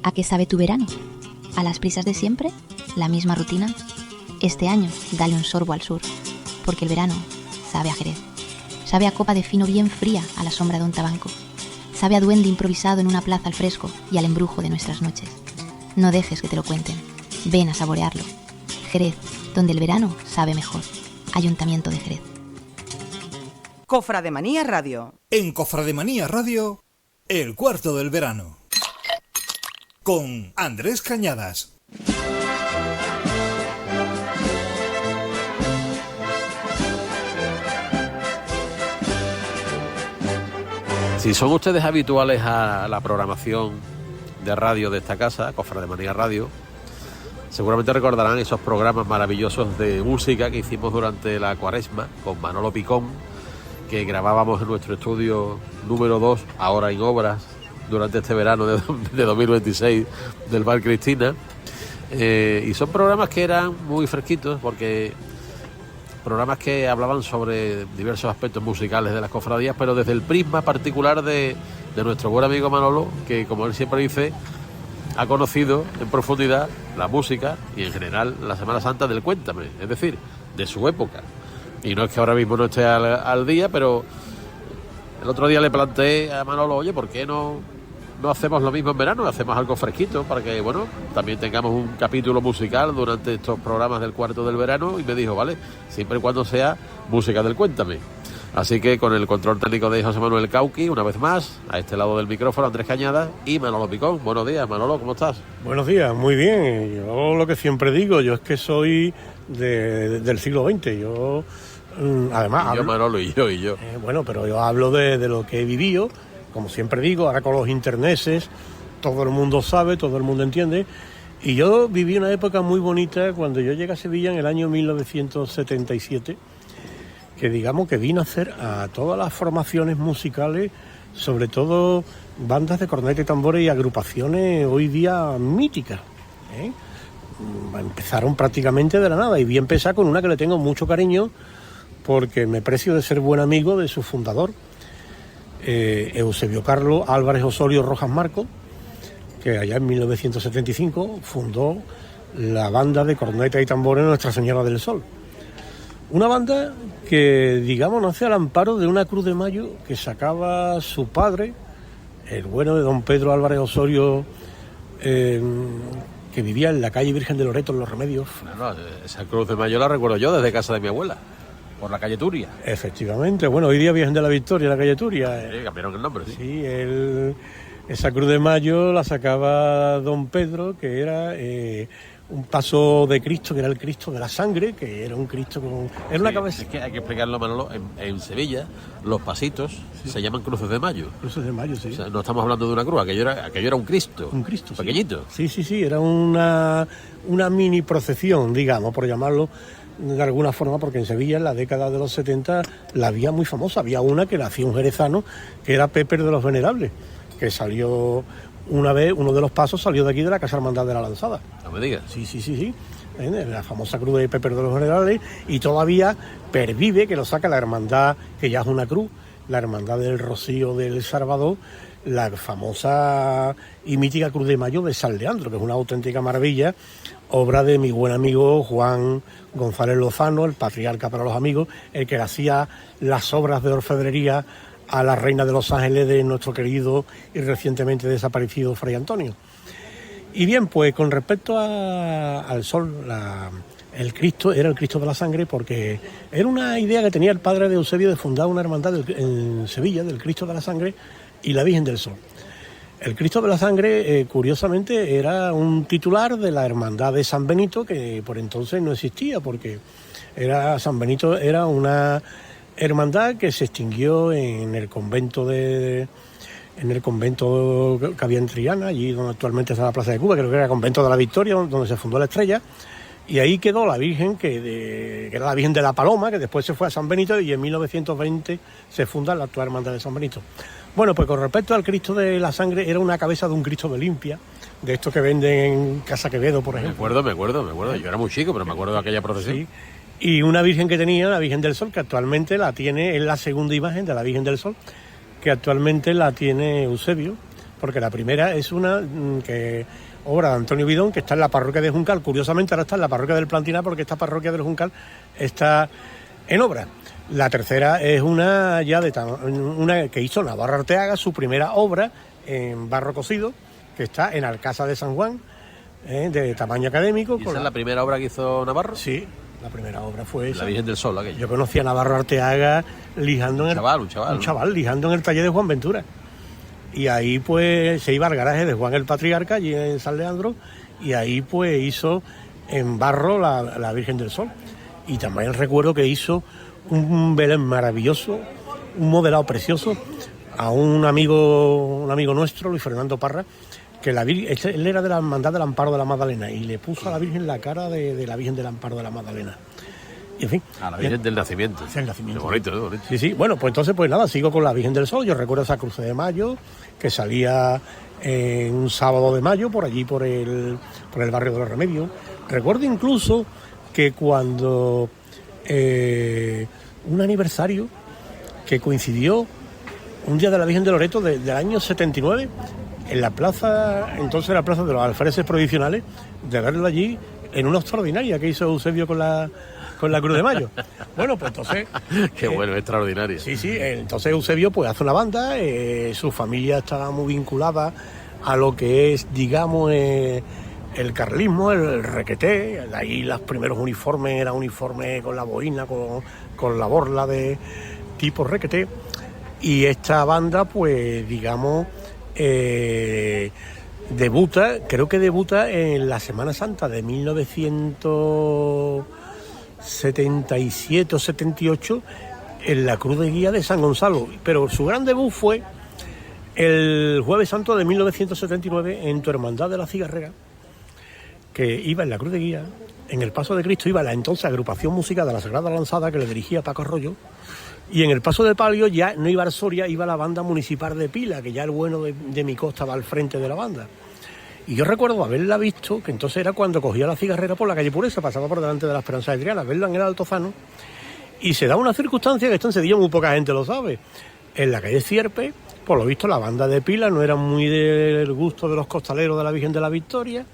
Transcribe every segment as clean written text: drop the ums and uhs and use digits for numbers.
¿A qué sabe tu verano? ¿A las prisas de siempre? ¿La misma rutina? Este año, dale un sorbo al sur, porque el verano sabe a Jerez. Sabe a copa de fino bien fría a la sombra de un tabanco. Sabe a duende improvisado en una plaza al fresco y al embrujo de nuestras noches. No dejes que te lo cuenten. Ven a saborearlo. Jerez, donde el verano sabe mejor. Ayuntamiento de Jerez. Cofrademanía Radio. En Cofrademanía Radio, el cuarto del verano. Con Andrés Cañadas. Si son ustedes habituales a la programación de radio de esta casa, Cofrademanía Radio, seguramente recordarán esos programas maravillosos de música que hicimos durante la Cuaresma con Manolo Picón, que grabábamos en nuestro estudio número 2, ahora en obras, durante este verano de 2026 del Bar Cristina. Y son programas que eran muy fresquitos, porque programas que hablaban sobre diversos aspectos musicales de las cofradías, pero desde el prisma particular de nuestro buen amigo Manolo, que, como él siempre dice, ha conocido en profundidad la música y en general la Semana Santa del Cuéntame, es decir, de su época. Y no es que ahora mismo no esté al día, pero el otro día le planteé a Manolo, oye, ¿por qué no hacemos lo mismo en verano? Hacemos algo fresquito para que, bueno, también tengamos un capítulo musical durante estos programas del cuarto del verano. Y me dijo, vale, siempre y cuando sea música del Cuéntame. Así que con el control técnico de José Manuel Cauqui, una vez más, a este lado del micrófono, Andrés Cañadas y Manolo Picón. Buenos días, Manolo, ¿cómo estás? Buenos días, muy bien. Yo lo que siempre digo, yo es que soy del siglo XX. Yo, además... Yo, Manolo, y yo. Bueno, pero yo hablo de lo que he vivido, como siempre digo, ahora con los interneses, todo el mundo sabe, todo el mundo entiende. Y yo viví una época muy bonita cuando yo llegué a Sevilla en el año 1977, que digamos que vino a hacer a todas las formaciones musicales, sobre todo bandas de corneta y tambores y agrupaciones hoy día míticas, ¿eh? Empezaron prácticamente de la nada y vi empezar con una que le tengo mucho cariño porque me precio de ser buen amigo de su fundador, Eusebio Carlos Álvarez Osorio Rojas Marco, que allá en 1975 fundó la banda de corneta y tambores Nuestra Señora del Sol. Una banda que, digamos, nace al amparo de una Cruz de Mayo que sacaba su padre, el bueno de don Pedro Álvarez Osorio, que vivía en la calle Virgen de Loreto, en Los Remedios. No, esa Cruz de Mayo la recuerdo yo desde casa de mi abuela, por la calle Turia. Efectivamente, bueno, hoy día Virgen de la Victoria, la calle Turia. Sí, cambiaron el nombre, sí. Sí, esa Cruz de Mayo la sacaba don Pedro, que era... un paso de Cristo, que era el Cristo de la Sangre, que era un Cristo con... Era una cabeza... Es que hay que explicarlo, Manolo, en Sevilla los pasitos se llaman cruces de mayo. Cruces de Mayo, sí. O sea, no estamos hablando de una cruz, aquello era un Cristo. Un Cristo, pequeñito. Sí, era una mini procesión, digamos, por llamarlo de alguna forma, porque en Sevilla en la década de los 70 la había muy famosa. Había una que la hacía un jerezano, que era Pepe de los Venerables, que salió... Una vez, uno de los pasos salió de aquí de la Casa Hermandad de la Lanzada. No me digas. Sí. La famosa cruz de Pepe de los Generales, y todavía pervive, que lo saca la hermandad, que ya es una cruz, la hermandad del Rocío del Salvador, la famosa y mítica Cruz de Mayo de San Leandro, que es una auténtica maravilla, obra de mi buen amigo Juan González Lozano, el patriarca para los amigos, el que hacía las obras de orfebrería a la Reina de los Ángeles de nuestro querido y recientemente desaparecido Fray Antonio. Y bien, pues con respecto al sol, el Cristo era el Cristo de la Sangre, porque era una idea que tenía el padre de Eusebio de fundar una hermandad en Sevilla, del Cristo de la Sangre y la Virgen del Sol. El Cristo de la Sangre, curiosamente, era un titular de la hermandad de San Benito, que por entonces no existía, porque San Benito era una hermandad que se extinguió en el convento que había en Triana, allí donde actualmente está la Plaza de Cuba, creo que era el convento de la Victoria, donde se fundó la Estrella, y ahí quedó la Virgen, que era la Virgen de la Paloma, que después se fue a San Benito, y en 1920 se funda la actual hermandad de San Benito. Bueno, pues con respecto al Cristo de la Sangre, era una cabeza de un Cristo de limpia, de estos que venden en Casa Quevedo, por ejemplo. Me acuerdo. Yo era muy chico, pero me acuerdo de aquella procesión. Sí. Y una Virgen que tenía, la Virgen del Sol, que actualmente la tiene, es la segunda imagen de la Virgen del Sol, que actualmente la tiene Eusebio, porque la primera es una obra de Antonio Bidón, que está en la parroquia de Juncal. Curiosamente ahora está en la parroquia del Plantinar, porque esta parroquia del Juncal está en obra. La tercera es una que hizo Navarro Arteaga, su primera obra en barro cocido, que está en Alcázar de San Juan, de tamaño académico. ¿Y esa es la primera obra que hizo Navarro? Sí, la primera obra fue esa. La Virgen del Sol, aquella. Yo conocí a Navarro Arteaga lijando Un chaval, lijando en el taller de Juan Ventura. Y ahí pues se iba al garaje de Juan el Patriarca, allí en San Leandro, y ahí pues hizo en barro la Virgen del Sol. Y también recuerdo que hizo un Belén maravilloso, un modelado precioso, a un amigo nuestro, Luis Fernando Parra, que él era de la Hermandad del Amparo de la Magdalena, y le puso a la Virgen la cara de la Virgen del Amparo de la Magdalena. Y en fin. A la Virgen del Nacimiento. Sí, el Nacimiento. Qué bonito, qué bonito. Sí, sí. Bueno, pues entonces, pues nada, sigo con la Virgen del Sol. Yo recuerdo esa Cruce de Mayo, que salía un sábado de mayo, por allí, por el barrio de los Remedios. Recuerdo incluso que cuando un aniversario que coincidió un día de la Virgen de Loreto del año 79, en la plaza, entonces la plaza de los alfereces provisionales, de verlo allí en una extraordinaria que hizo Eusebio con la Cruz de Mayo. Bueno, pues entonces... Qué bueno, extraordinario. Sí, entonces Eusebio pues hace una banda, su familia estaba muy vinculada a lo que es, digamos, el carlismo, el requeté. Ahí los primeros uniformes eran uniformes con la boina, con la borla de tipo requeté. Y esta banda, pues, digamos, debuta en la Semana Santa de 1977 o 78 en la Cruz de Guía de San Gonzalo. Pero su gran debut fue el Jueves Santo de 1979 en Tu Hermandad de la Cigarrera, que iba en la Cruz de Guía. En el Paso de Cristo iba la entonces agrupación musical de la Sagrada Lanzada, que le dirigía Paco Arroyo. Y en el Paso de Palio ya no iba Arsoria, iba la banda municipal de Pila, que ya el bueno de mi costa va al frente de la banda. Y yo recuerdo haberla visto, que entonces era cuando cogía la cigarrera por la calle Pureza, pasaba por delante de la Esperanza de Triana, verla en el Altozano, y se da una circunstancia que esto en Sevilla muy poca gente lo sabe. En la calle Cierpe, por lo visto la banda de Pila no era muy del gusto de los costaleros de la Virgen de la Victoria.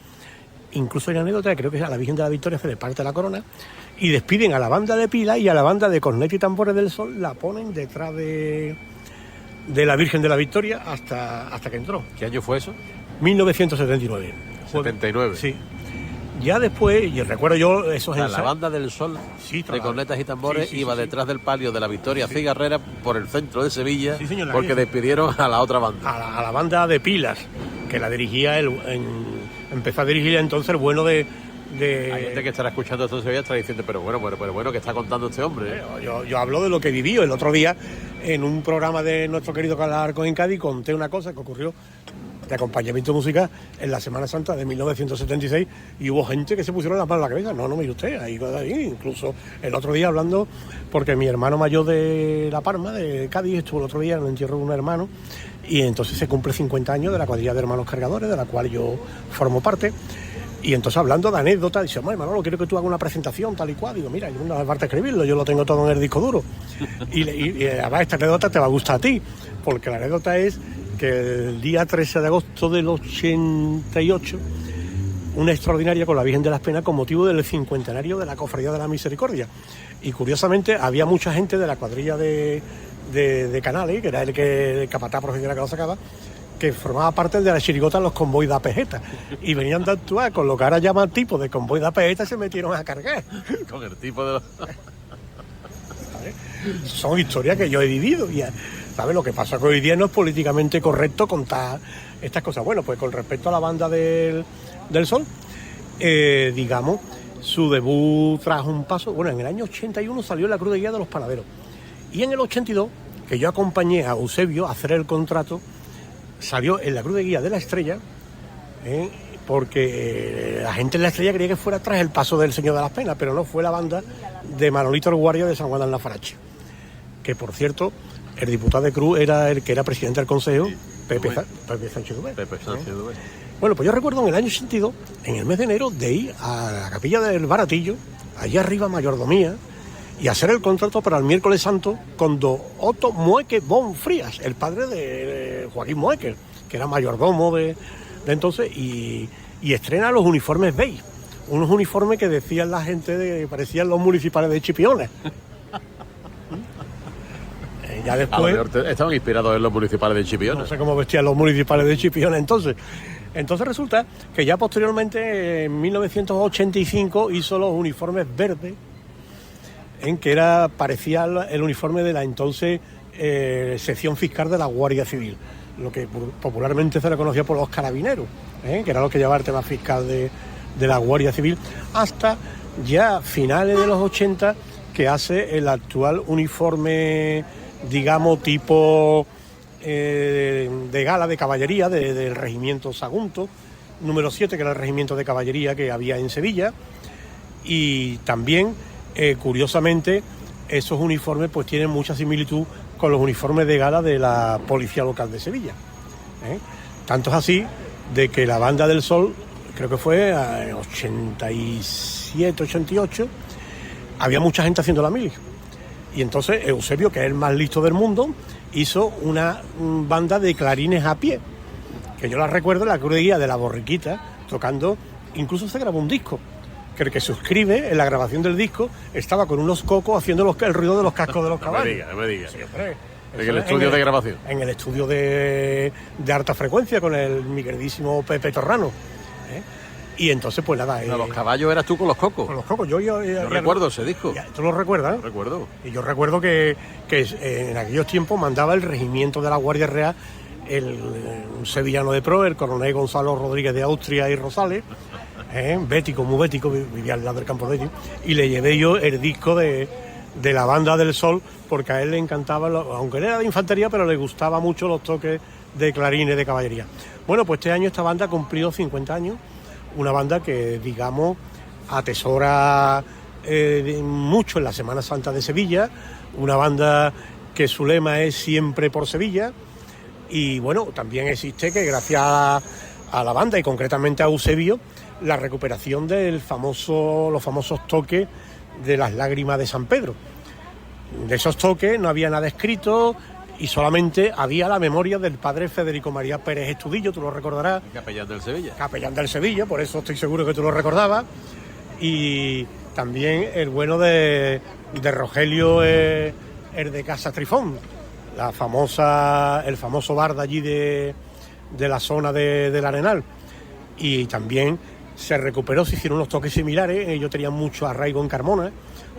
Incluso hay una anécdota, creo que a la Virgen de la Victoria se le parte la corona, y despiden a la banda de Pila, y a la banda de Cornet y Tambores del Sol la ponen detrás de la Virgen de la Victoria hasta que entró. ¿Qué año fue eso? 1979. 79. Sí. Ya después, y recuerdo yo esos la banda del Sol, sí, de cornetas y tambores, iba detrás del palio de la Victoria Cigarrera por el centro de Sevilla, señor, porque despidieron a la otra banda. A la banda de Pilas, que la dirigía empezó a dirigir entonces el bueno de... Hay gente que estará escuchando esto en Sevilla, está diciendo, pero bueno, ¿qué está contando este hombre? Yo hablo de lo que viví. El otro día, en un programa de nuestro querido Carlos Arcos en Cádiz, conté una cosa que ocurrió de acompañamiento musical en la Semana Santa de 1976, y hubo gente que se pusieron las manos en la cabeza. No, mire usted, ahí, incluso el otro día hablando, porque mi hermano mayor de La Palma, de Cádiz, estuvo el otro día en el entierro de un hermano, y entonces se cumple 50 años de la cuadrilla de hermanos cargadores, de la cual yo formo parte. Y entonces, hablando de anécdotas, dice, Manolo, quiero que tú hagas una presentación tal y cual. Digo, mira, yo no hace falta escribirlo, yo lo tengo todo en el disco duro. Y además esta anécdota te va a gustar a ti, porque la anécdota es que el día 13 de agosto del 88, una extraordinaria con la Virgen de las Penas con motivo del cincuentenario de la Cofradía de la Misericordia. Y curiosamente había mucha gente de la cuadrilla de Canales, que era el capataz profesional que lo sacaba, que formaba parte de la chirigota Los Convoy de Apejeta, y venían de actuar con lo que ahora llaman tipo de convoy de Apejeta, y se metieron a cargar. Con el tipo de los... Son historias que yo he vivido, y ¿sabes? Lo que pasa que hoy día no es políticamente correcto contar estas cosas. Bueno, pues con respecto a la banda del Sol, digamos, su debut trajo un paso. Bueno, en el año 81 salió la Cruz de Guía de los Panaderos, y en el 82, que yo acompañé a Eusebio a hacer el contrato, salió en la Cruz de Guía de la Estrella, porque la gente en la Estrella quería que fuera tras el paso del Señor de las Penas, pero no, fue la banda de Manolito el Guardia de San Juan de la Farache, que por cierto, el diputado de Cruz era el que era presidente del Consejo, sí, Pepe Sánchez Dubé. Bueno, pues yo recuerdo en el año 82, en el mes de enero, de ir a la capilla del Baratillo, allá arriba mayordomía, y hacer el contrato para el miércoles santo con don Otto Moeque Bonfrías, el padre de Joaquín Moeque, que era mayordomo de entonces, y estrena los uniformes beige, unos uniformes que decían la gente que parecían los municipales de Chipiones. Ya después, estaban inspirados en los municipales de Chipiones. No sé cómo vestían los municipales de Chipiones entonces. Entonces resulta que ya posteriormente, en 1985, hizo los uniformes verdes, en que parecía el uniforme de la entonces sección fiscal de la Guardia Civil, lo que popularmente se le conocía por los carabineros, que era lo que llevaba el tema fiscal de la Guardia Civil, hasta ya finales de los 80, que hace el actual uniforme, digamos, tipo de gala de caballería del regimiento Sagunto, número 7, que era el regimiento de caballería que había en Sevilla. Y también, curiosamente, esos uniformes pues tienen mucha similitud con los uniformes de gala de la Policía Local de Sevilla. Tanto es así de que la Banda del Sol, creo que fue en 87, 88, había mucha gente haciendo la mili. Y entonces Eusebio, que es el más listo del mundo, hizo una banda de clarines a pie, que yo la recuerdo en la Cruz de Guía de la Borriquita, tocando, incluso se grabó un disco, que el que suscribe en la grabación del disco estaba con unos cocos haciendo el ruido de los cascos de los caballos. No me digas. Sí, hombre. ¿En el estudio de grabación? En el estudio de alta frecuencia con mi queridísimo Pepe Torrano. Y entonces, pues nada. Los caballos eras tú con los cocos. Con los cocos. Yo recuerdo ese disco. ¿Tú lo recuerdas? Lo recuerdo. Y yo recuerdo que en aquellos tiempos mandaba el regimiento de la Guardia Real, un sevillano de pro, el coronel Gonzalo Rodríguez de Austria y Rosales, bético, muy bético, vivía al lado del campo de ellos, y le llevé yo el disco de la Banda del Sol, porque a él le encantaba, aunque él era de infantería, pero le gustaba mucho los toques de clarines de caballería. Bueno, pues este año esta banda ha cumplido 50 años, una banda que, digamos, atesora mucho en la Semana Santa de Sevilla, una banda que su lema es siempre por Sevilla, y bueno, también existe que gracias a la banda y concretamente a Eusebio, la recuperación de los famosos toques de las lágrimas de San Pedro. De esos toques no había nada escrito y solamente había la memoria del padre Federico María Pérez Estudillo, tú lo recordarás. Capellán del Sevilla. Capellán del Sevilla, por eso estoy seguro que tú lo recordabas. Y también el bueno de Rogelio, el de Casa Trifón, el famoso bar de allí de la zona del Arenal. Y también se recuperó, se hicieron unos toques similares. Ellos tenían mucho arraigo en Carmona,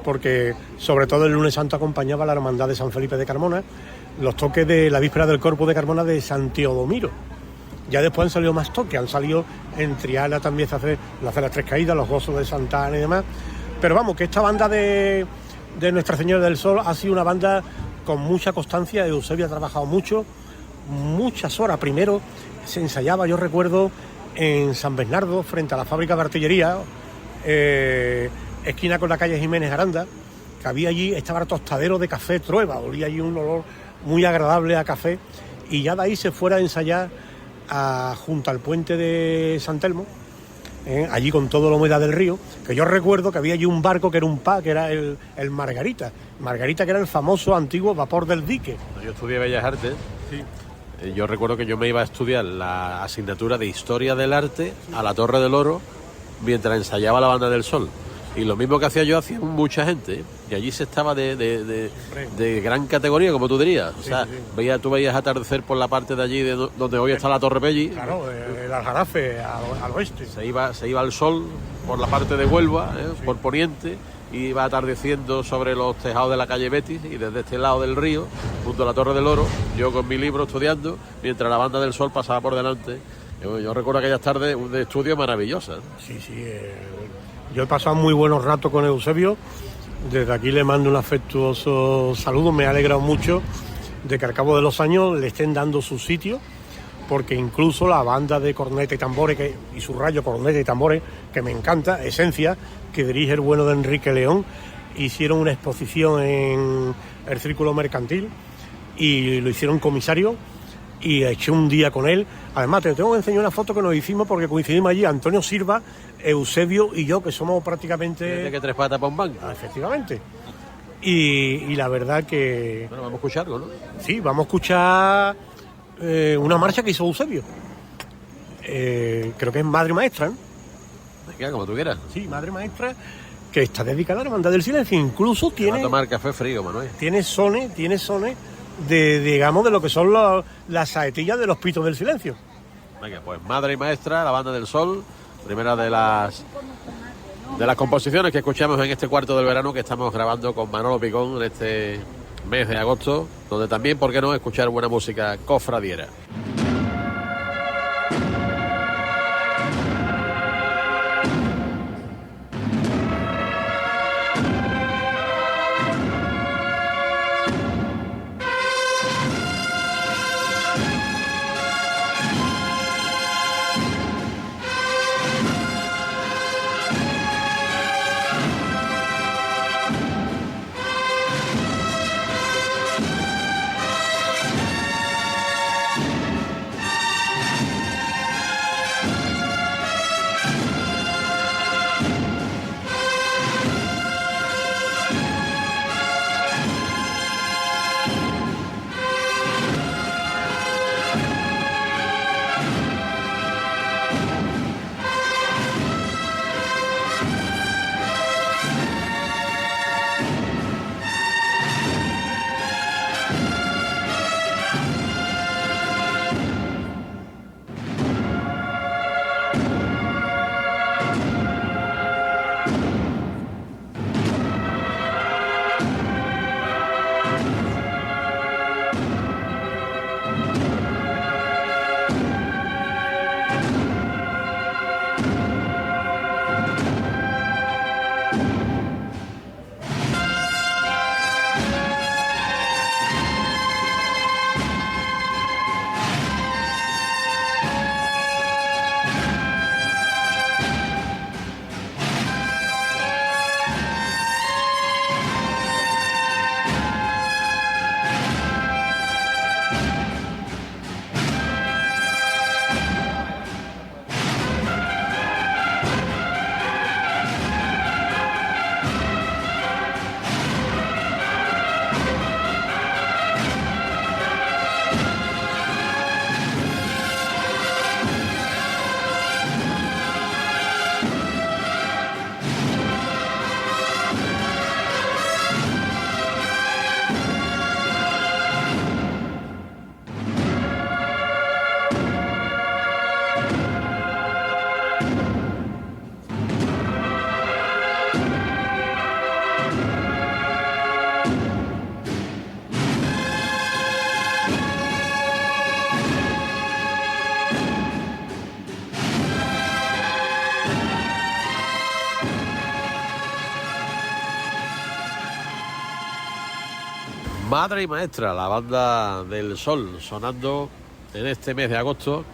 porque sobre todo el lunes santo acompañaba a la hermandad de San Felipe de Carmona, los toques de la víspera del Corpus de Carmona de San Teodomiro. Ya después han salido más toques, han salido en Triana también se hace las Tres Caídas, los Gozos de Santa Ana y demás. Pero vamos, que esta banda de Nuestra Señora del Sol ha sido una banda con mucha constancia. Eusebio ha trabajado mucho, muchas horas. Primero se ensayaba, yo recuerdo, en San Bernardo, frente a la fábrica de artillería, esquina con la calle Jiménez Aranda, que había allí, estaba el tostadero de café Trueba, olía allí un olor muy agradable a café, y ya de ahí se fuera a ensayar junto al puente de San Telmo, allí con toda la humedad del río, que yo recuerdo que había allí un barco que era un que era el Margarita, que era el famoso antiguo vapor del dique. Yo estudié Bellas Artes. Sí. Yo recuerdo que yo me iba a estudiar la asignatura de Historia del Arte a la Torre del Oro mientras ensayaba la Banda del Sol. Y lo mismo que hacía yo, hacía mucha gente. Y allí se estaba de gran categoría, como tú dirías. O sea, sí. Tú veías atardecer por la parte de allí donde hoy está la Torre Pelli. Claro, el Aljarafe, al oeste. Se iba al sol por la parte de Huelva, sí, por poniente, y iba atardeciendo sobre los tejados de la calle Betis, y desde este lado del río, junto a la Torre del Oro, yo con mi libro estudiando, mientras la Banda del Sol pasaba por delante. Yo recuerdo aquellas tardes de estudio maravillosas. Sí, yo he pasado muy buenos ratos con Eusebio. Desde aquí le mando un afectuoso saludo. Me ha alegrado mucho de que al cabo de los años le estén dando su sitio, porque incluso la banda de corneta y tambores, y subrayo corneta y tambores, que me encanta, Esencia, que dirige el bueno de Enrique León, hicieron una exposición en el Círculo Mercantil y lo hicieron comisario, y eché un día con él. Además, te tengo que enseñar una foto que nos hicimos porque coincidimos allí, Antonio Silva, Eusebio y yo, que somos prácticamente... ¿De que tres patas para un banco? Efectivamente. Y la verdad que... Bueno, vamos a escuchar algo, ¿no? Sí, vamos a escuchar una marcha que hizo Eusebio. Creo que es Madre Maestra, ¿no? Venga, como tú quieras. Sí, Madre Maestra, que está dedicada a la Hermandad del Silencio. Incluso Va a tiene tomar café frío, Manuel. sones de, digamos, de lo que son las saetillas de los pitos del silencio. Venga, pues Madre y Maestra, la Banda del Sol, primera de las composiciones que escuchamos en este cuarto del verano que estamos grabando con Manolo Picón en este mes de agosto, donde también, ¿por qué no?, escuchar buena música cofradiera. Madre y Maestra, la Banda del Sol, sonando en este mes de agosto,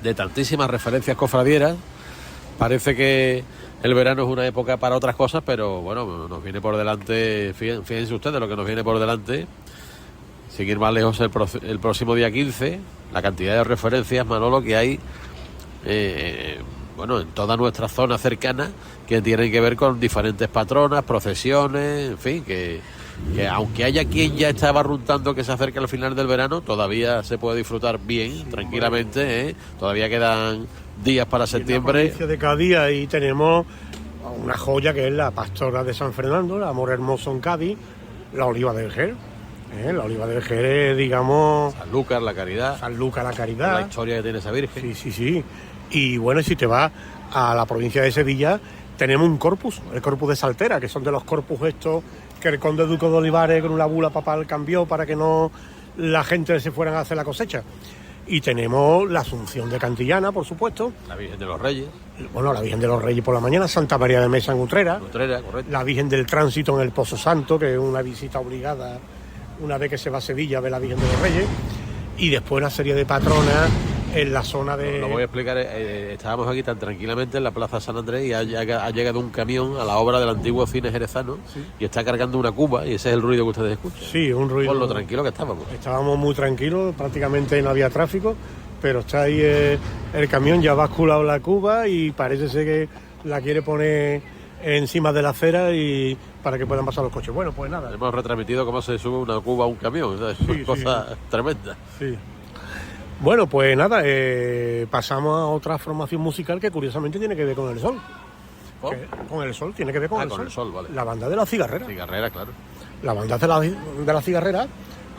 de tantísimas referencias cofradieras. Parece que el verano es una época para otras cosas, pero bueno, nos viene por delante, fíjense ustedes lo que nos viene por delante, sin ir más lejos, el próximo día 15, la cantidad de referencias, Manolo, que hay en toda nuestra zona cercana, que tienen que ver con diferentes patronas, procesiones, en fin, que aunque haya quien ya está barruntando que se acerca al final del verano, todavía se puede disfrutar bien, tranquilamente, ¿eh? Todavía quedan días para septiembre. En la provincia de Cádiz ahí tenemos una joya que es la Pastora de San Fernando, el Amor Hermoso en Cádiz, la Oliva del Jer. La Oliva del Jer es, digamos... Sanlúcar, la Caridad. Sanlúcar, la Caridad. La historia que tiene esa Virgen. Sí. Y bueno, si te vas a la provincia de Sevilla, tenemos un corpus, el corpus de Saltera, que son de los corpus estos que el conde Duque de Olivares con una bula papal cambió para que no la gente se fueran a hacer la cosecha. Y tenemos la Asunción de Cantillana, por supuesto. La Virgen de los Reyes. Bueno, la Virgen de los Reyes por la mañana, Santa María de Mesa en Utrera. Correcto. La Virgen del Tránsito en el Pozo Santo, que es una visita obligada una vez que se va a Sevilla a ver la Virgen de los Reyes. Y después una serie de patronas en la zona de... Lo voy a explicar. Estábamos aquí tan tranquilamente en la Plaza San Andrés y ha llegado un camión a la obra del antiguo cine jerezano, sí, y está cargando una cuba, y ese es el ruido que ustedes escuchan. Sí, un ruido. Por lo tranquilo que estábamos. Estábamos muy tranquilos, prácticamente no había tráfico, pero está ahí el camión, ya ha basculado la cuba y parece ser que la quiere poner encima de la acera y para que puedan pasar los coches. Bueno, pues nada. Hemos retransmitido cómo se sube una cuba a un camión, ¿sabes? Sí, Cosa tremenda. Sí. Bueno, pues nada, pasamos a otra formación musical que curiosamente tiene que ver con el sol. Con el sol, tiene que ver con el sol. Con el sol, vale. La banda de la Cigarrera. Cigarrera, claro. La banda de la Cigarrera,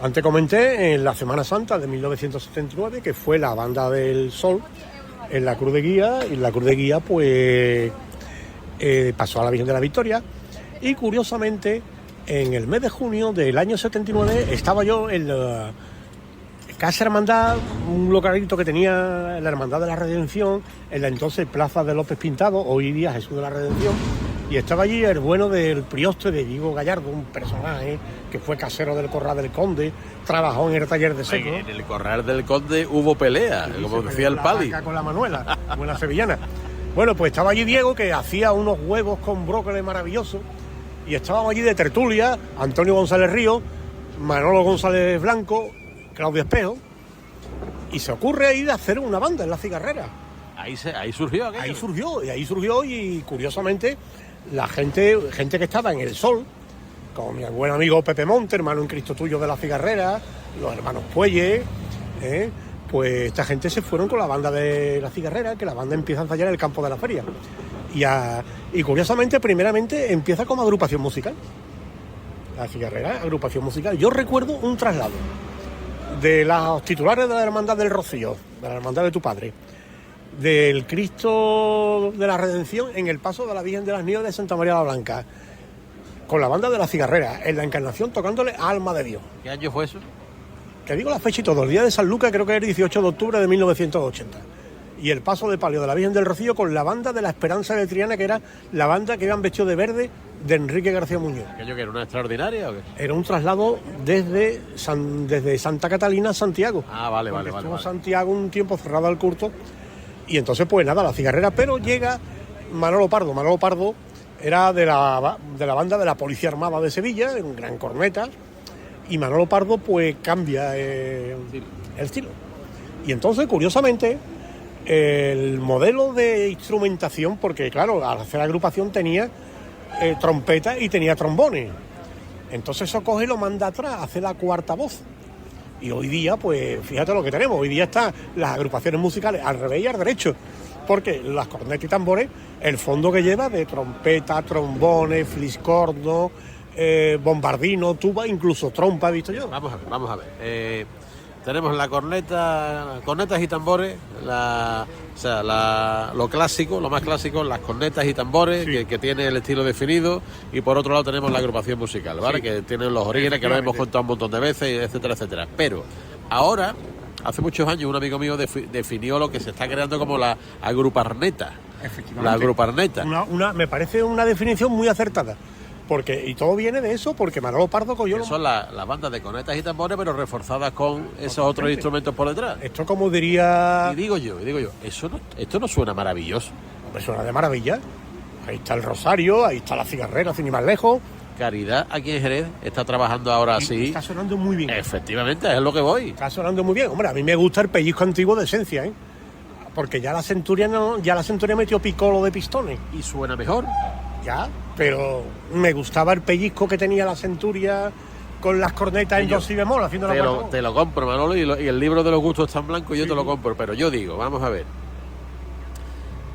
antes comenté en la Semana Santa de 1979, que fue la banda del sol en la Cruz de Guía, y la Cruz de Guía pues pasó a la Virgen de la Victoria, y curiosamente en el mes de junio del año 79 estaba yo en la Casa Hermandad, un localito que tenía la Hermandad de la Redención, en la entonces Plaza de López Pintado, hoy día Jesús de la Redención, y estaba allí el bueno del prioste de Diego Gallardo, un personaje que fue casero del Corral del Conde, trabajó en el taller de seco. En el Corral del Conde hubo pelea, como decía el Pali. Con la Manuela, buena sevillana. Bueno, pues estaba allí Diego, que hacía unos huevos con brócoli maravillosos, y estábamos allí de tertulia, Antonio González Río, Manolo González Blanco, Claudio Espejo, y se ocurre ahí de hacer una banda en la Cigarrera. Ahí surgió aquello. Ahí surgió, y curiosamente la gente que estaba en el sol, como mi buen amigo Pepe Monte, hermano en Cristo Tuyo de la Cigarrera, los hermanos Puelle, pues esta gente se fueron con la banda de la Cigarrera, que la banda empieza a ensayar en el campo de la feria. Y curiosamente, primeramente, empieza como agrupación musical. La Cigarrera, agrupación musical. Yo recuerdo un traslado de los titulares de la Hermandad del Rocío, de la Hermandad de tu Padre, del Cristo de la Redención en el paso de la Virgen de las Nieves de Santa María la Blanca, con la banda de la Cigarrera, en la Encarnación, tocándole Alma de Dios. ¿Qué año fue eso? Te digo la fecha y todo, el día de San Lucas creo que es el 18 de octubre de 1980. Y el paso de palio de la Virgen del Rocío con la banda de la Esperanza de Triana, que era la banda que iban vestido de verde de Enrique García Muñoz. ¿Aquello que era una extraordinaria o qué? Era un traslado desde Santa Catalina a Santiago. Ah, vale. Estuvo Santiago un tiempo cerrado al culto. Y entonces, pues nada, la Cigarrera, pero llega Manolo Pardo. Manolo Pardo era de la banda de la Policía Armada de Sevilla, un gran corneta. Y Manolo Pardo, pues cambia el estilo. Y entonces, curiosamente, el modelo de instrumentación, porque claro, al hacer la agrupación tenía trompeta y tenía trombones. Entonces eso coge y lo manda atrás, hace la cuarta voz. Y hoy día, pues fíjate lo que tenemos, hoy día están las agrupaciones musicales al revés y al derecho, porque las cornetas y tambores, el fondo que lleva de trompeta, trombones, fliscorno, bombardino, tuba, incluso trompa, he visto yo. Vamos a ver. Tenemos la cornetas y tambores, lo clásico, lo más clásico, las cornetas y tambores, sí, que tiene el estilo definido, y por otro lado tenemos la agrupación musical, ¿vale? Sí. Que tiene los orígenes, que lo hemos contado un montón de veces, etcétera, etcétera. Pero ahora, hace muchos años, un amigo mío definió lo que se está creando como la agruparneta. Efectivamente. La agruparneta. Me parece una definición muy acertada. Y todo viene de eso, porque Manolo Pardo cogió... Son las bandas de cornetas y tambores, pero reforzadas con esos otros instrumentos por detrás. Esto, como diría... Y digo yo, esto no suena maravilloso. Hombre, suena de maravilla. Ahí está el Rosario, ahí está la Cigarrera, sin ir más lejos. Caridad, aquí en Jerez, está trabajando ahora así. Está sonando muy bien. Efectivamente, es lo que voy. Está sonando muy bien. Hombre, a mí me gusta el pellizco antiguo de esencia, ¿eh? Porque ya la Centuria metió picolo de pistones. Y suena mejor. Ya, pero me gustaba el pellizco que tenía la Centuria con las cornetas en do si bemol, haciendo la cuarta voz. Te lo compro, Manolo, y el libro de los gustos tan blanco, yo te lo compro. Pero yo digo, vamos a ver.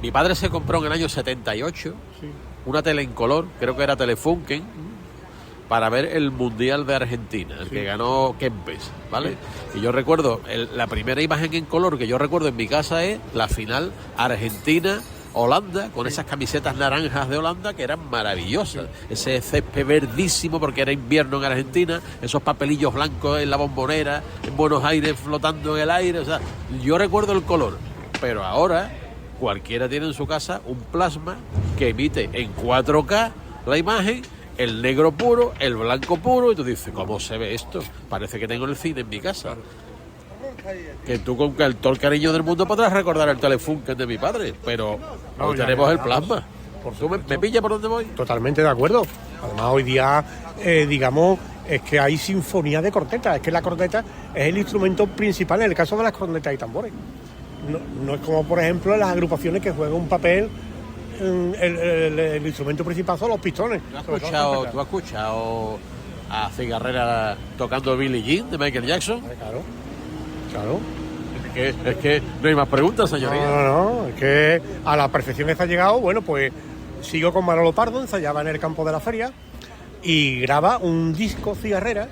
Mi padre se compró en el año 78 una tele en color, creo que era Telefunken, para ver el Mundial de Argentina, el que ganó Kempes, ¿vale? Y yo recuerdo, la primera imagen en color que yo recuerdo en mi casa es la final Argentina-Holanda, con esas camisetas naranjas de Holanda que eran maravillosas. Ese césped verdísimo porque era invierno en Argentina, esos papelillos blancos en la Bombonera, en Buenos Aires flotando en el aire. O sea, yo recuerdo el color, pero ahora cualquiera tiene en su casa un plasma que emite en 4K la imagen, el negro puro, el blanco puro, y tú dices, ¿cómo se ve esto? Parece que tengo el cine en mi casa. Que tú con todo el cariño del mundo podrás recordar el Telefunken de mi padre, pero hoy tenemos el plasma. ¿Tú me pillas por dónde voy? Totalmente de acuerdo. Además, hoy día, digamos, es que hay sinfonía de cornetas. Es que la corneta es el instrumento principal en el caso de las cornetas y tambores. No es como, por ejemplo, las agrupaciones que juegan un papel. El instrumento principal son los pistones. ¿Tú has escuchado a Cigarrera tocando Billie Jean de Michael Jackson? Claro. Es que no hay más preguntas, señoría. No, es que a la perfección está llegado. Bueno, pues sigo con Manolo Pardo, ensayaba en el campo de la feria y graba un disco Cigarrera,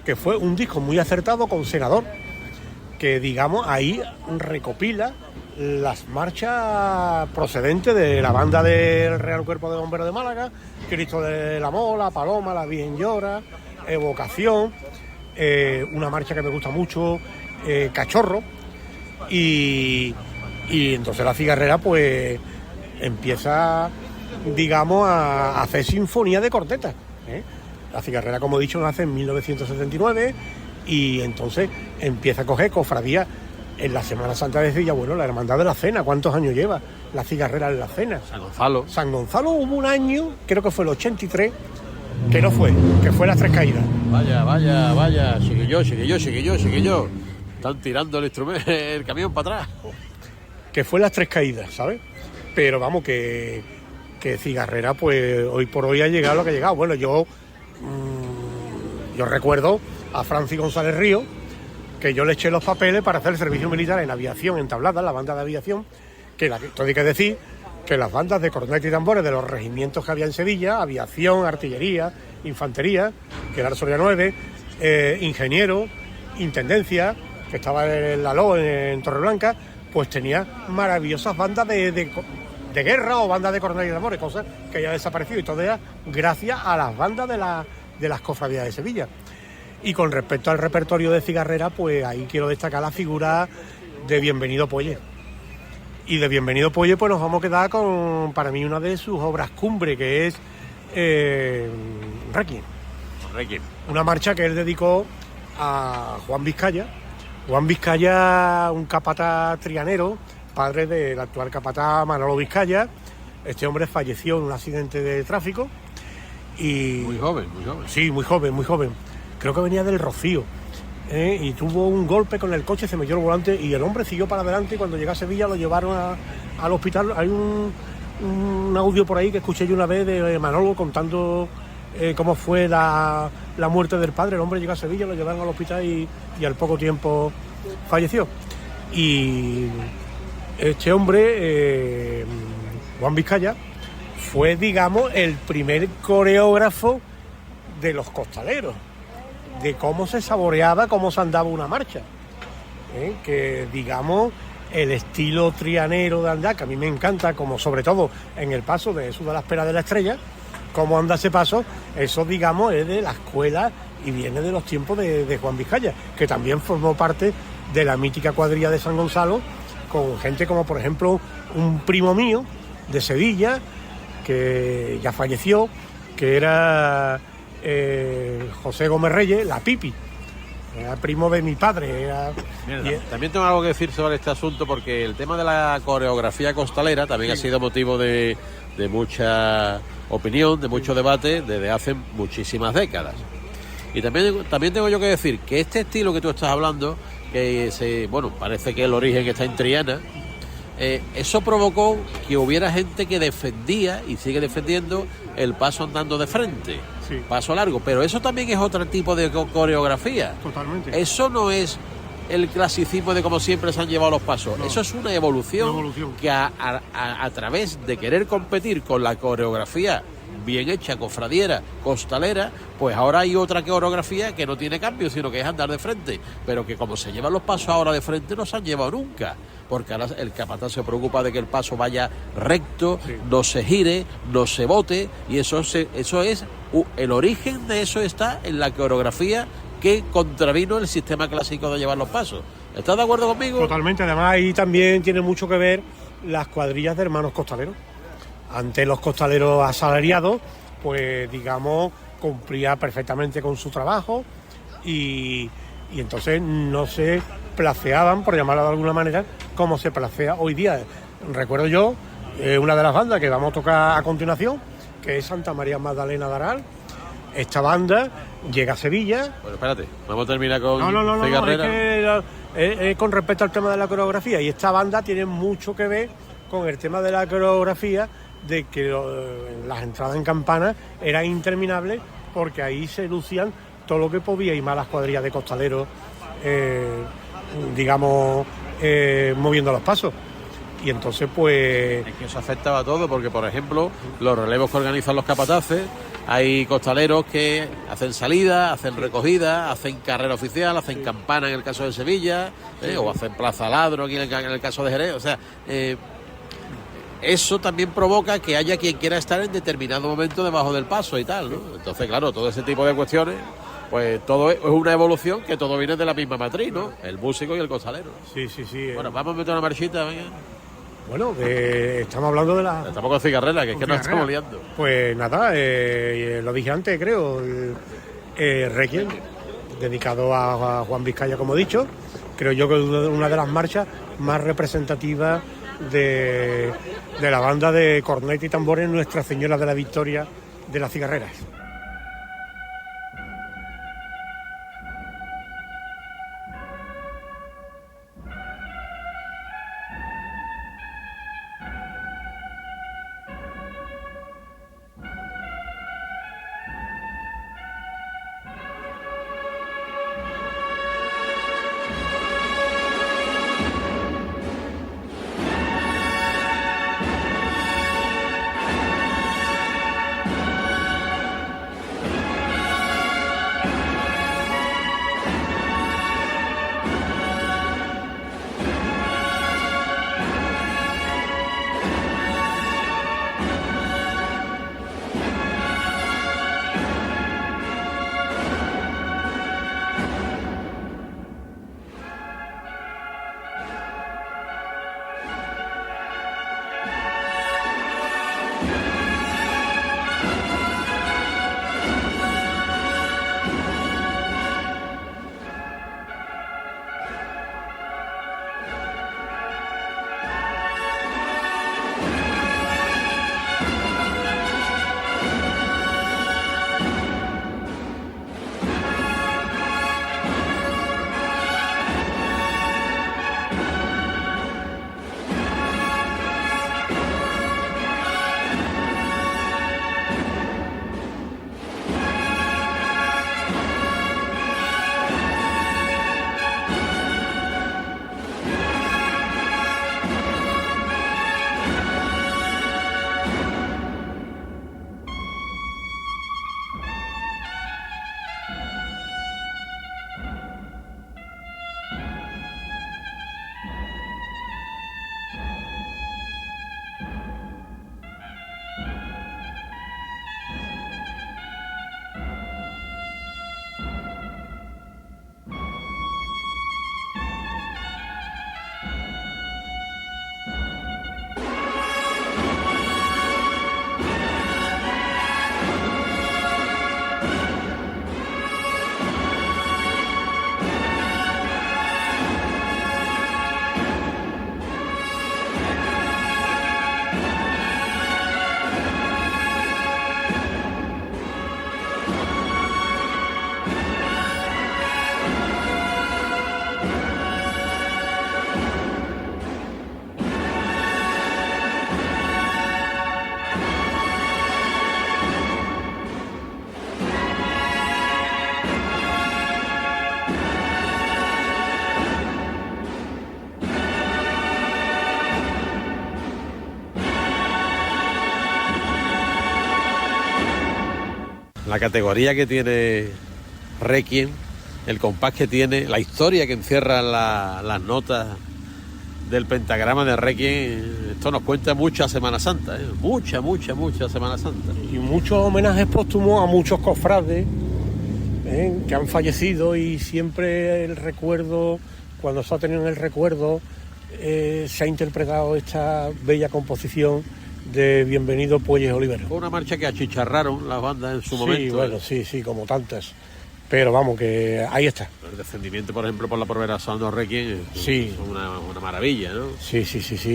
que fue un disco muy acertado con Senador, que digamos ahí recopila las marchas procedentes de la banda del Real Cuerpo de Bomberos de Málaga, Cristo de la Mola, Paloma, La Virgen Llora, Evocación, una marcha que me gusta mucho, Cachorro, y entonces la Cigarrera pues empieza, digamos, a hacer sinfonía de cornetas, ¿eh? La Cigarrera, como he dicho, nace en 1979 y entonces empieza a coger cofradías en la Semana Santa de Sevilla. Bueno, la Hermandad de la Cena, ¿cuántos años lleva la Cigarrera en la Cena? San Gonzalo hubo un año, creo que fue el 83, que no fue, que fue las Tres Caídas. Vaya, sigue yo. Están tirando el instrumento, el camión para atrás. Que fue las Tres Caídas, ¿sabes? Pero vamos, que Cigarrera, pues hoy por hoy ha llegado lo que ha llegado. Bueno, yo recuerdo a Francis González Río, que yo le eché los papeles para hacer el servicio militar en aviación, en Tablada, la banda de aviación, que todo hay que decir que las bandas de cornetas y tambores de los regimientos que había en Sevilla, aviación, artillería, infantería, que era el Soria 9, ingeniero, intendencia, que estaba en la LO, en Torreblanca, pues tenía maravillosas bandas de guerra o bandas de cornetas y tambores, cosas que ya han desaparecido, y todo era gracias a las bandas de las cofradías de Sevilla. Y con respecto al repertorio de Cigarrera, pues ahí quiero destacar la figura de Bienvenido Polle. Y de Bienvenido Polle pues nos vamos a quedar con, para mí, una de sus obras cumbre, que es Requiem. Una marcha que él dedicó a Juan Vizcaya. Juan Vizcaya, un capataz trianero, padre del actual capataz Manolo Vizcaya. Este hombre falleció en un accidente de tráfico. Y Muy joven. Sí, muy joven. Creo que venía del Rocío, y tuvo un golpe con el coche, se metió el volante y el hombre siguió para adelante, y cuando llegó a Sevilla lo llevaron al hospital. Hay un audio por ahí que escuché yo una vez de Manolo contando cómo fue la muerte del padre. El hombre llegó a Sevilla, lo llevaron al hospital y al poco tiempo falleció. Y este hombre, Juan Vizcaya, fue, digamos, el primer coreógrafo de los costaleros, de cómo se saboreaba, cómo se andaba una marcha, que digamos el estilo trianero de andar, que a mí me encanta, como sobre todo en el paso de Jesús de la Espera de la Estrella, cómo anda ese paso, eso digamos es de la escuela y viene de los tiempos de Juan Vizcaya, que también formó parte de la mítica cuadrilla de San Gonzalo, con gente como por ejemplo un primo mío de Sevilla, que ya falleció, que era José Gómez Reyes, la Pipi, era primo de mi padre. También tengo algo que decir sobre este asunto, porque el tema de la coreografía costalera también ha sido motivo de mucha opinión, de mucho debate desde hace muchísimas décadas. Y también tengo yo que decir que este estilo que tú estás hablando, que parece que el origen está en Triana, eso provocó que hubiera gente que defendía y sigue defendiendo el paso andando de frente, sí, paso largo, pero eso también es otro tipo de coreografía. Totalmente. Eso no es el clasicismo de como siempre se han llevado los pasos, no. Eso es una evolución que a través de querer competir con la coreografía bien hecha, cofradiera, costalera, pues ahora hay otra coreografía que no tiene cambio, sino que es andar de frente, pero que como se llevan los pasos ahora de frente no se han llevado nunca, porque ahora el capataz se preocupa de que el paso vaya recto, sí, no se gire, no se bote, y eso es el origen de eso está en la coreografía que contravino el sistema clásico de llevar los pasos. ¿Estás de acuerdo conmigo? Totalmente, además ahí también tiene mucho que ver las cuadrillas de hermanos costaleros. Antes los costaleros asalariados, pues digamos, cumplía perfectamente con su trabajo y entonces no se placeaban, por llamarlo de alguna manera, como se placea hoy día. Recuerdo yo, una de las bandas que vamos a tocar a continuación, que es Santa María Magdalena de Aral. Esta banda llega a Sevilla. Bueno, espérate, vamos a terminar con Cigarrera. Es con respecto al tema de la coreografía, y esta banda tiene mucho que ver con el tema de la coreografía, de que las entradas en campana eran interminables, porque ahí se lucían todo lo que podía, y más las cuadrillas de costaleros, digamos, moviendo los pasos. Y entonces pues... Es que eso afectaba a todo, porque por ejemplo, los relevos que organizan los capataces, hay costaleros que hacen salida, hacen recogida, hacen carrera oficial, hacen campana en el caso de Sevilla, o hacen plaza ladro aquí en el caso de Jerez. O sea, eso también provoca que haya quien quiera estar en determinado momento debajo del paso y tal, ¿no? Entonces, claro, todo ese tipo de cuestiones, pues todo es una evolución que todo viene de la misma matriz, ¿no? El músico y el costalero. Sí. Bueno, vamos a meter una marchita, venga. Bueno, estamos hablando de la... Estamos con cigarrera, que es que nos estamos liando. Pues nada, lo dije antes, creo, Requiem, dedicado a Juan Vizcaya, como he dicho. Creo yo que es una de las marchas más representativas de la banda de corneta y tambores Nuestra Señora de la Victoria de las Cigarreras. La categoría que tiene Requiem, el compás que tiene, la historia que encierra las notas del pentagrama de Requiem, esto nos cuenta mucha Semana Santa, mucha Semana Santa. Y muchos homenajes póstumos a muchos cofrades que han fallecido, y siempre el recuerdo, cuando se ha tenido en el recuerdo, se ha interpretado esta bella composición de Bienvenido Puelles Olivero. Fue una marcha que achicharraron las bandas en su momento. Sí, bueno, sí, como tantas. Pero vamos, que ahí está. El descendimiento, por ejemplo, por la Provera Sound Requiem, sí, es una maravilla, ¿no? Sí,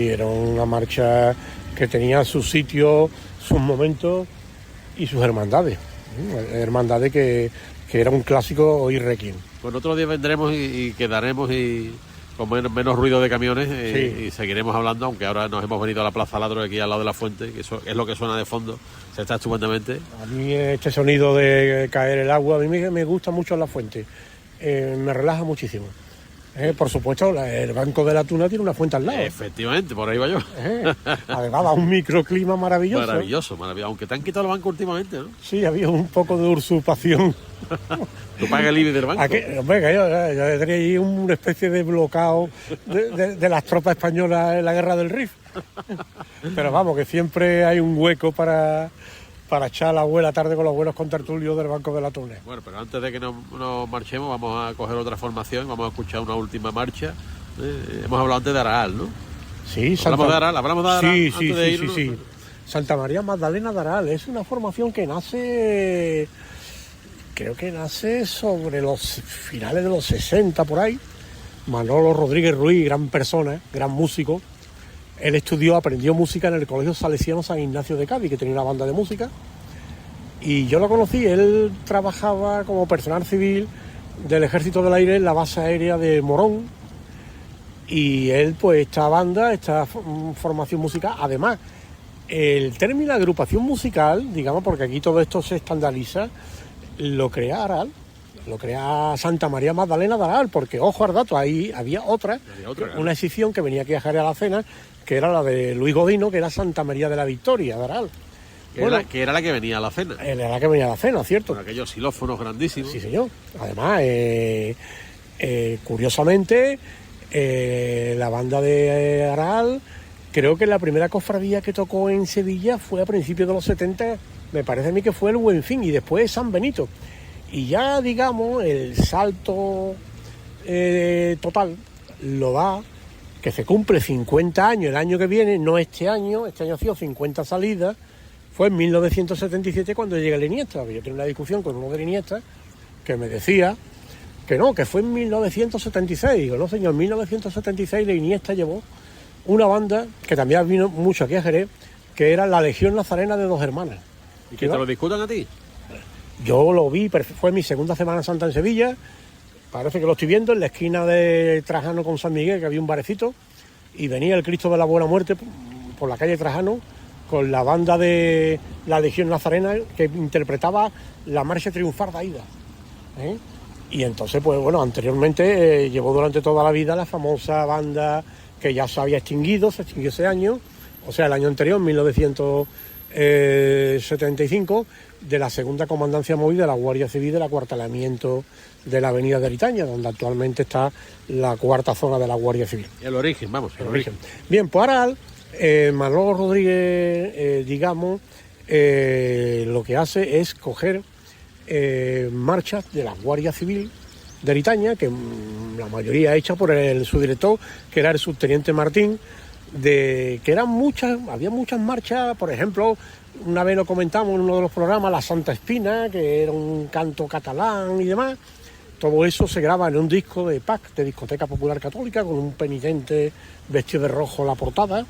era una marcha que tenía sus sitios, sus momentos y sus hermandades. Hermandades que era un clásico hoy Requiem. Pues otro día vendremos y quedaremos con menos ruido de camiones y seguiremos hablando, aunque ahora nos hemos venido a la Plaza Ladro aquí al lado de la fuente, que eso es lo que suena de fondo, se está estupendamente. A mí este sonido de caer el agua, a mí me gusta mucho en la fuente, me relaja muchísimo. Por supuesto, el Banco de la Tuna tiene una fuente al lado. Efectivamente, por ahí va yo. Además da un microclima maravilloso. Maravilloso. Aunque te han quitado el banco últimamente, ¿no? Sí, había un poco de usurpación. ¿Tú pagas el IBI del banco? Venga, yo tenía ahí una especie de bloqueo de las tropas españolas en la guerra del Rif. Pero vamos, que siempre hay un hueco para echar la buena tarde con los buenos contertulios del Banco de la Tuna. Bueno, pero antes de que nos marchemos, vamos a coger otra formación, vamos a escuchar una última marcha. Hemos hablado antes de Aral, ¿no? Sí, hablamos de Aral. Sí. Santa María Magdalena de Aral es una formación que nace, creo que nace sobre los finales de los 60 por ahí. Manolo Rodríguez Ruiz, gran persona, gran músico. Él aprendió música en el Colegio Salesiano San Ignacio de Cádiz, que tenía una banda de música. Y yo lo conocí, él trabajaba como personal civil del Ejército del Aire en la base aérea de Morón. Y él, pues, esta formación musical, además, el término agrupación musical, digamos, porque aquí todo esto se estandariza, lo crea Aral. Lo crea Santa María Magdalena de Aral, porque, ojo al dato, ahí había otra una exhibición que venía aquí a Jerez a la Cena, que era la de Luis Godino, que era Santa María de la Victoria de Aral. Que era la que venía a la cena. Era la que venía a la cena, ¿cierto? Con aquellos xilófonos grandísimos. Sí, señor. Además, curiosamente, la banda de Aral, creo que la primera cofradía que tocó en Sevilla fue a principios de los 70, me parece a mí que fue el Buen Fin, y después San Benito. Y ya, digamos, el salto total lo da que se cumple 50 años el año que viene, no este año ha sido 50 salidas, fue en 1977 cuando llega el Iniesta. Yo tenía una discusión con uno del Iniesta que me decía que no, que fue en 1976. Digo, no señor, en 1976 el Iniesta llevó una banda que también vino mucho aquí a Jerez, que era la Legión Nazarena de Dos Hermanas. ¿Y que te lo discutan a ti? Yo lo vi, fue mi segunda Semana Santa en Sevilla, parece que lo estoy viendo, en la esquina de Trajano con San Miguel, que había un barecito, y venía el Cristo de la Buena Muerte por la calle Trajano, con la banda de la Legión Nazarena, que interpretaba la marcha triunfal de Aida. Y entonces, pues bueno, anteriormente llevó durante toda la vida la famosa banda que ya se había extinguido, se extinguió ese año, o sea, el año anterior, 1975, de la segunda comandancia móvil de la Guardia Civil del acuartelamiento de la avenida de Eritaña, donde actualmente está la cuarta zona de la Guardia Civil. El origen, vamos, el origen. Bien, pues Aral, Manolo Rodríguez, digamos, lo que hace es coger marchas de la Guardia Civil de Eritaña, que la mayoría hecha por su director, que era el subteniente Martín, que eran había muchas marchas, por ejemplo, una vez lo comentamos en uno de los programas, la Santa Espina, que era un canto catalán y demás. Todo eso se graba en un disco de PAC, de Discoteca Popular Católica, con un penitente vestido de rojo en la portada.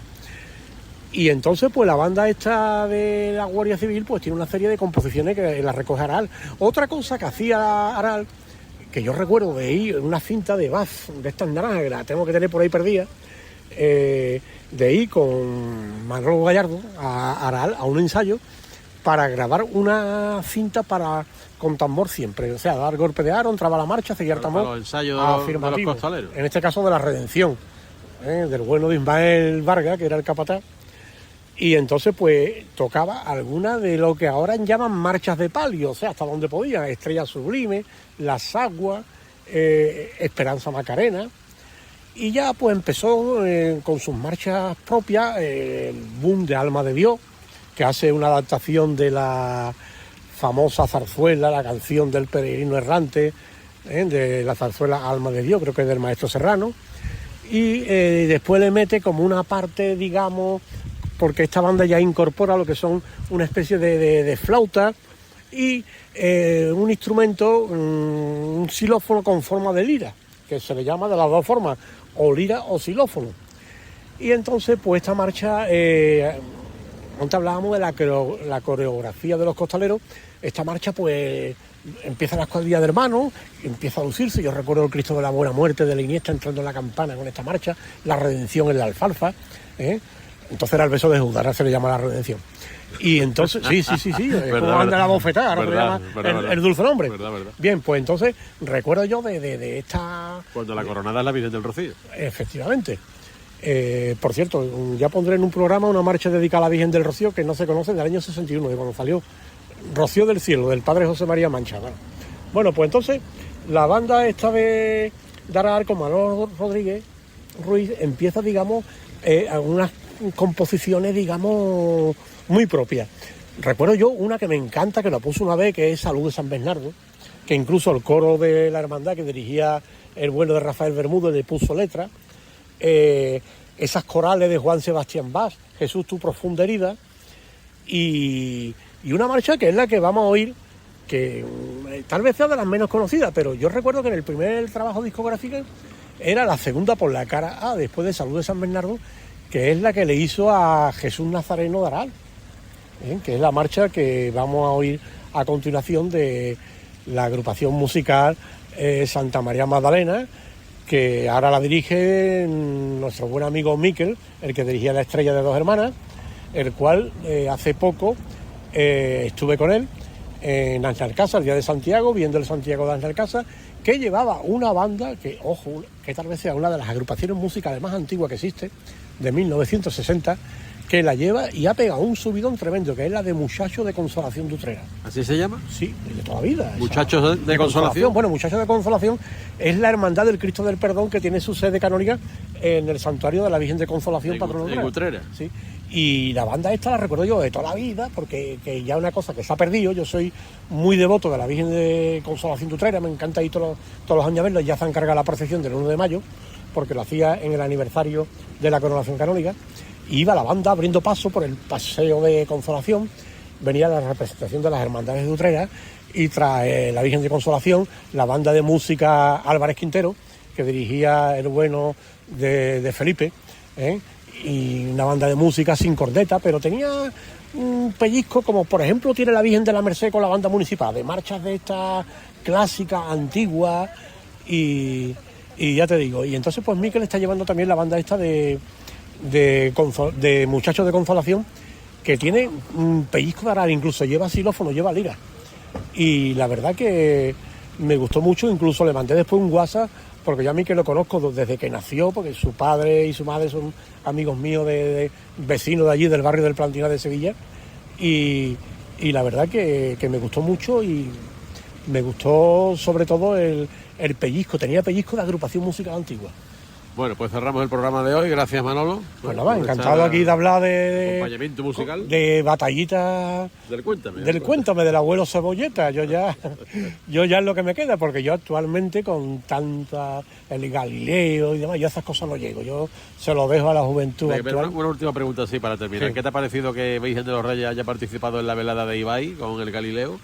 Y entonces, pues la banda esta de la Guardia Civil, pues tiene una serie de composiciones que las recoge Aral. Otra cosa que hacía Aral, que yo recuerdo de ir en una cinta de Bath, de estas naranjas, que la tengo que tener por ahí perdida, de ir con Manolo Gallardo a Aral a un ensayo para grabar una cinta con tambor siempre, o sea, dar golpe de aro, entraba la marcha, seguía el tambor. Para los ensayos de los costaleros. En este caso de la Redención, del bueno de Ismael Vargas, que era el capataz. Y entonces pues tocaba alguna de lo que ahora llaman marchas de palio, o sea, hasta donde podía, Estrella Sublime, Las Aguas, Esperanza Macarena. Y ya pues empezó con sus marchas propias, el boom de Alma de Dios, que hace una adaptación de la famosa zarzuela, la canción del peregrino errante, de la zarzuela Alma de Dios, creo que es del maestro Serrano. Y después le mete como una parte, digamos, porque esta banda ya incorpora lo que son una especie de flauta y un instrumento, un xilófono con forma de lira, que se le llama de las dos formas, o lira o xilófono. Y entonces, pues esta marcha, antes hablábamos de la coreografía de los costaleros, esta marcha pues empieza la escuadrilla de hermanos, empieza a lucirse. Yo recuerdo el Cristo de la Buena Muerte de la Iniesta entrando en la campana con esta marcha, la Redención en la alfalfa, entonces era el beso de Judas, ahora se le llama la Redención. Y entonces, sí, es como anda la bofetada, ahora se llama el dulce nombre. Verdad. Bien, pues entonces recuerdo yo de esta... Cuando la coronada es la Virgen del Rocío. Efectivamente. Por cierto, ya pondré en un programa una marcha dedicada a la Virgen del Rocío que no se conoce del año 61, de cuando salió Rocío del Cielo, del padre José María Mancha. Bueno, pues entonces la banda esta de Daral con Manolo Rodríguez Ruiz empieza, digamos, unas composiciones, digamos, muy propias. Recuerdo yo una que me encanta, que la puse una vez, que es Salud de San Bernardo, que incluso el coro de la hermandad que dirigía el bueno de Rafael Bermúdez le puso letra. Esas corales de Juan Sebastián Bach, Jesús tu profunda herida, y una marcha que es la que vamos a oír, que tal vez sea de las menos conocidas, pero yo recuerdo que en el primer trabajo discográfico era la segunda por la cara A, después de Salud de San Bernardo, que es la que le hizo a Jesús Nazareno Daral, que es la marcha que vamos a oír a continuación de la agrupación musical Santa María Magdalena, que ahora la dirige nuestro buen amigo Miquel, el que dirigía La Estrella de Dos Hermanas, el cual hace poco estuve con él en Alcázar, el día de Santiago, viendo el Santiago de Alcázar, que llevaba una banda que, ojo, que tal vez sea una de las agrupaciones musicales más antiguas que existe, de 1960, que la lleva y ha pegado un subidón tremendo, que es la de Muchachos de Consolación de Utrera. ¿Así se llama? Sí, de toda la vida. ¿Muchachos de Consolación? Bueno, Muchachos de Consolación es la hermandad del Cristo del Perdón que tiene su sede canónica en el santuario de la Virgen de Consolación, patrona de Utrera. Sí. Y la banda esta la recuerdo yo de toda la vida, porque que ya es una cosa que se ha perdido. Yo soy muy devoto de la Virgen de Consolación de Utrera, me encanta ir todos los años a verlo. Ya se han encargado la procesión del 1 de mayo, porque lo hacía en el aniversario de la coronación canónica. Y iba la banda abriendo paso por el paseo de Consolación, venía la representación de las hermandades de Utrera, y tras la Virgen de Consolación, la banda de música Álvarez Quintero, que dirigía el bueno de Felipe, y una banda de música sin corneta, pero tenía un pellizco, como por ejemplo tiene la Virgen de la Merced con la banda municipal, de marchas de estas clásicas, antiguas, y ya te digo, y entonces pues Miquel está llevando también la banda esta de Muchachos de Consolación, que tiene un pellizco de Daral, incluso lleva xilófono, lleva lira, y la verdad que me gustó mucho. Incluso le mandé después un WhatsApp, porque yo a mí que lo conozco desde que nació, porque su padre y su madre son amigos míos de vecinos de allí, del barrio del Plantinar de Sevilla, y la verdad que me gustó mucho, y me gustó sobre todo el pellizco, tenía pellizco de agrupación musical antigua. Bueno, pues cerramos el programa de hoy. Gracias, Manolo. Pues nada, encantado aquí de hablar de acompañamiento musical, de batallitas del Cuéntame del abuelo Cebolleta. Yo ya es lo que me queda, porque yo actualmente con tanta el Galileo y demás, yo a esas cosas no llego. Yo se lo dejo a la juventud actual. Una última pregunta así para terminar. Sí. ¿Qué te ha parecido que Virgen de los Reyes haya participado en la velada de Ibai con el Galileo?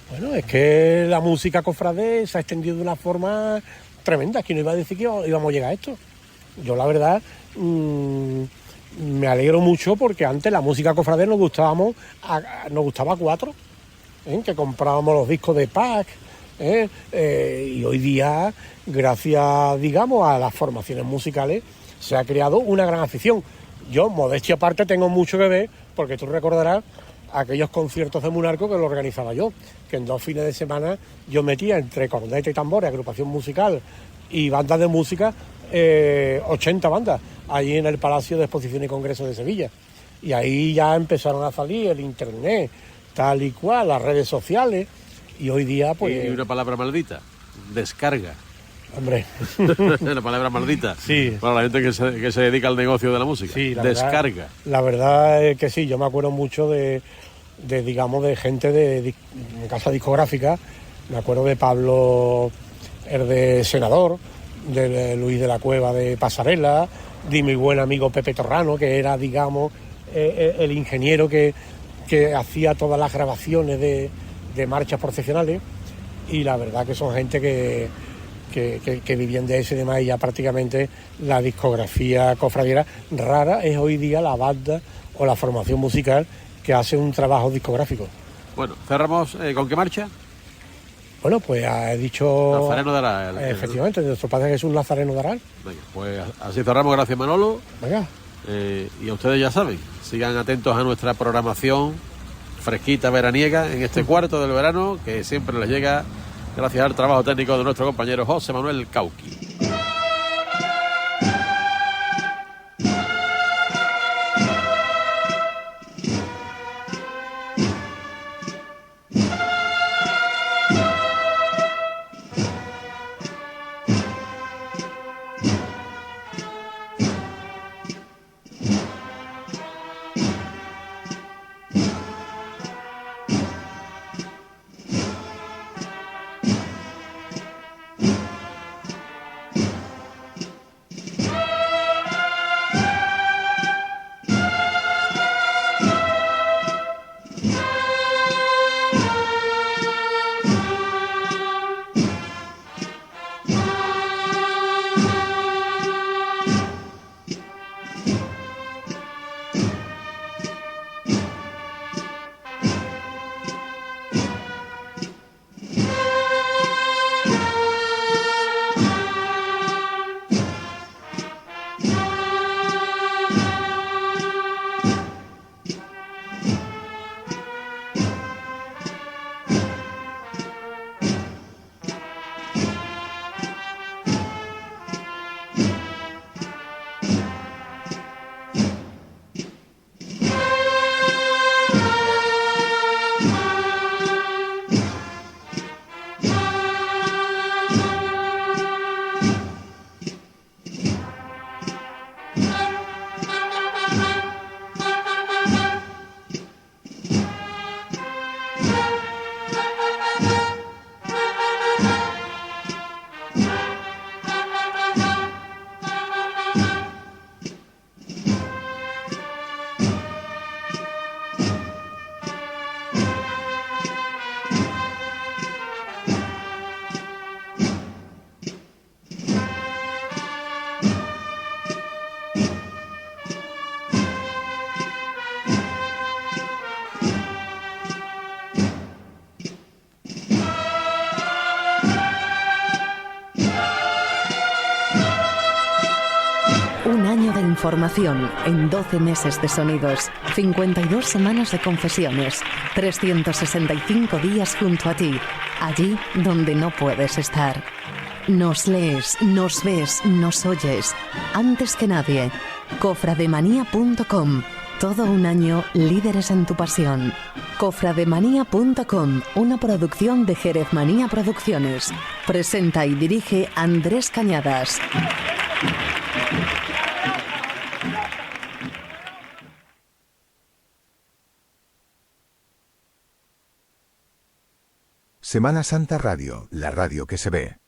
Bueno, es que la música cofrade se ha extendido de una forma tremenda, que no iba a decir que íbamos a llegar a esto. Yo la verdad me alegro mucho, porque antes la música cofrade nos gustaba a 4, que comprábamos los discos de pack, y hoy día, gracias, digamos, a las formaciones musicales, se ha creado una gran afición. Yo, modestia aparte, tengo mucho que ver, porque tú recordarás aquellos conciertos de Munarco que lo organizaba yo, que en 2 fines de semana yo metía entre corneta y tambores, agrupación musical y bandas de música, 80 bandas, allí en el Palacio de Exposición y Congreso de Sevilla. Y ahí ya empezaron a salir el internet, tal y cual, las redes sociales, y hoy día pues... Y una palabra maldita, descarga. Hombre. La palabra maldita. Sí. Para la gente que se dedica al negocio de la música. Sí, descarga. La verdad es que sí, yo me acuerdo mucho de gente de casa discográfica. Me acuerdo de Pablo, el de Senador, de Luis de la Cueva de Pasarela, de mi buen amigo Pepe Torrano, que era, digamos, el ingeniero que hacía todas las grabaciones de marchas procesionales. Y la verdad que son gente que vivían de eso y demás, y ya prácticamente la discografía cofradiera rara es hoy día la banda o la formación musical que hace un trabajo discográfico. Bueno, cerramos ¿con qué marcha? Bueno, pues he dicho... Nazareno Daral. Efectivamente, nuestro padre Jesús Nazareno Daral. Venga, pues así cerramos. Gracias, Manolo. Venga. Y a ustedes ya saben, sigan atentos a nuestra programación fresquita veraniega en este cuarto del verano, que siempre les llega gracias al trabajo técnico de nuestro compañero José Manuel Cauqui. Un año de información en 12 meses de sonidos, 52 semanas de confesiones, 365 días junto a ti, allí donde no puedes estar. Nos lees, nos ves, nos oyes. Antes que nadie, cofrademanía.com. Todo un año líderes en tu pasión. Cofrademanía.com, una producción de Jerez Manía Producciones. Presenta y dirige Andrés Cañadas. Semana Santa Radio, la radio que se ve.